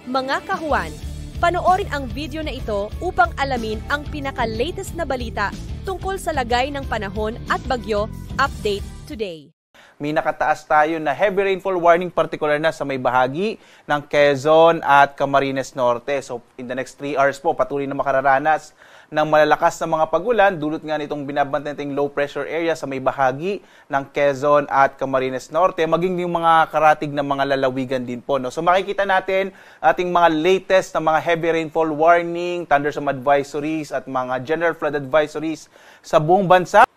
Mga kahuan, panoorin ang video na ito upang alamin ang pinaka-latest na balita tungkol sa lagay ng panahon at bagyo. Update today. May nakataas tayo na heavy rainfall warning, particular na sa may bahagi ng Quezon at Camarines Norte. So in the next 3 hours po, patuloy na makararanas ng malalakas na mga pagulan, dulot nga nitong binabantay nating low pressure area sa may bahagi ng Quezon at Camarines Norte, maging yung mga karatig na mga lalawigan din po. No? So makikita natin ating mga latest na mga heavy rainfall warning, thunderstorm advisories at mga general flood advisories sa buong bansa.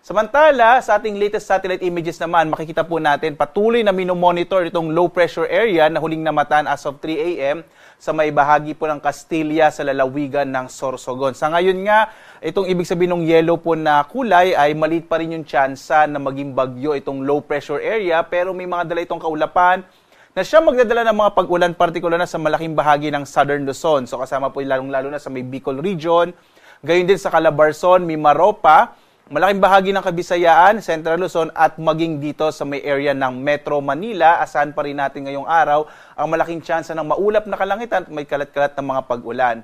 Samantala, sa ating latest satellite images naman, makikita po natin patuloy na minomonitor itong low pressure area na huling namatan as of 3 a.m. sa may bahagi po ng Castilla sa lalawigan ng Sorsogon. Sa ngayon nga, itong ibig sabihin ng yellow po na kulay ay maliit pa rin yung tsansa na maging bagyo itong low pressure area, pero may mga dala itong kaulapan na siya magdadala ng mga pag-ulan, partikular na sa malaking bahagi ng Southern Luzon. So kasama po lalong-lalo na sa may Bicol region, gayon din sa Calabarzon, Mimaropa, malaking bahagi ng Kabisayaan, Central Luzon at maging dito sa may area ng Metro Manila. Asahan pa rin natin ngayong araw ang malaking tsansa ng maulap na kalangitan at may kalat-kalat na mga pag-ulan.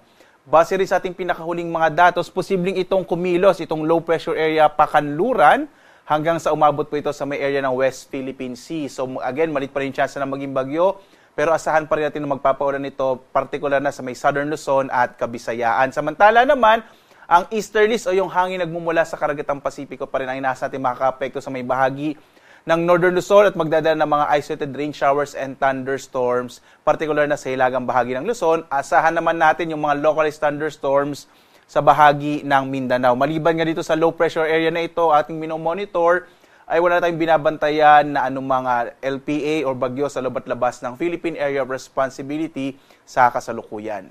Base rin sa ating pinakahuling mga datos, posibleng itong kumilos, itong low pressure area Pakanluran hanggang sa umabot po ito sa may area ng West Philippine Sea. So again, malit pa rin tsansa na maging bagyo, pero asahan pa rin natin na magpapaulan ito, particular na sa may Southern Luzon at Kabisayaan. Samantala naman, ang easterlies o yung hangin nagmumula sa Karagatang Pasipiko pa rin ang inaasa natin makaka-apekto sa may bahagi ng Northern Luzon at magdadala ng mga isolated rain showers and thunderstorms, particular na sa hilagang bahagi ng Luzon. Asahan naman natin yung mga localized thunderstorms sa bahagi ng Mindanao. Maliban nga dito sa low pressure area na ito, ating minomonitor, ay wala tayong binabantayan na anong mga LPA o bagyo sa loob at labas ng Philippine Area of Responsibility sa kasalukuyan.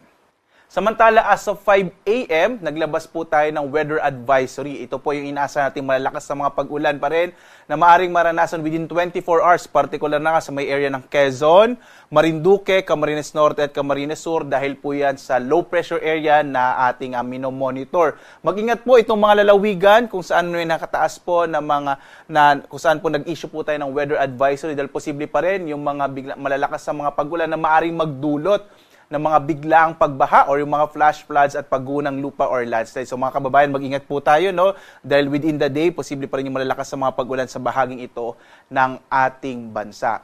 Samantala, as of 5 a.m., naglabas po tayo ng weather advisory. Ito po yung inaasa natin malalakas na mga pag-ulan pa rin na maaring maranasan within 24 hours, particular na nga sa may area ng Quezon, Marinduque, Camarines Norte at Camarines Sur dahil po yan sa low pressure area na ating minomonitor. Mag-ingat po itong mga lalawigan kung saan may nakataas po na kung saan po nag-issue po tayo ng weather advisory dahil posible pa rin yung mga malalakas na mga pag-ulan na maaring magdulot ng mga biglaang pagbaha or yung mga flash floods at paggunang lupa or landslide. So mga kababayan, mag-ingat po tayo, no? Dahil within the day, posible pa rin yung malalakas sa mga pag-ulan sa bahaging ito ng ating bansa.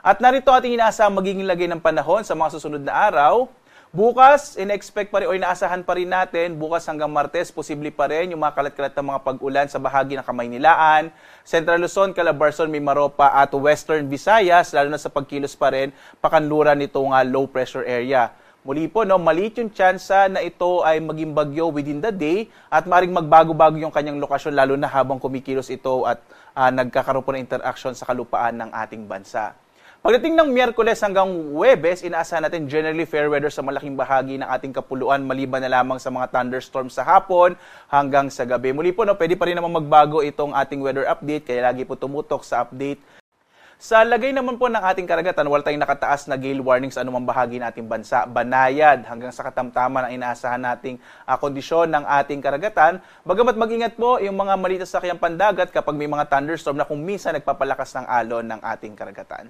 At narito ating inaasahang magiging lagay ng panahon sa mga susunod na araw. Bukas, in-expect pa rin o inaasahan pa rin natin, bukas hanggang Martes, posible pa rin yung mga kalat-kalat na mga pag-ulan sa bahagi ng Kamaynilaan, Central Luzon, Calabarzon, Mimaropa at Western Visayas, lalo na sa pagkilos pa rin, pakanluran nitong low pressure area. Muli po, no, maliit yung tsansa na ito ay maging bagyo within the day at maaaring magbago-bago yung kanyang lokasyon, lalo na habang kumikilos ito at nagkakaroon po ng interaction sa kalupaan ng ating bansa. Pagdating ng Miyerkules hanggang Huwebes, inaasahan natin generally fair weather sa malaking bahagi ng ating kapuluan, maliban na lamang sa mga thunderstorms sa hapon hanggang sa gabi. Muli po, no, pwede pa rin naman magbago itong ating weather update, kaya lagi po tumutok sa update. Sa lagay naman po ng ating karagatan, wala tayong nakataas na gale warning sa anumang bahagi ng ating bansa. Banayad hanggang sa katamtaman ang inaasahan nating kondisyon ng ating karagatan. Bagamat mag-ingat po yung mga maliit na sasakyang pandagat kapag may mga thunderstorm na kung minsan nagpapalakas ng alon ng ating karagatan.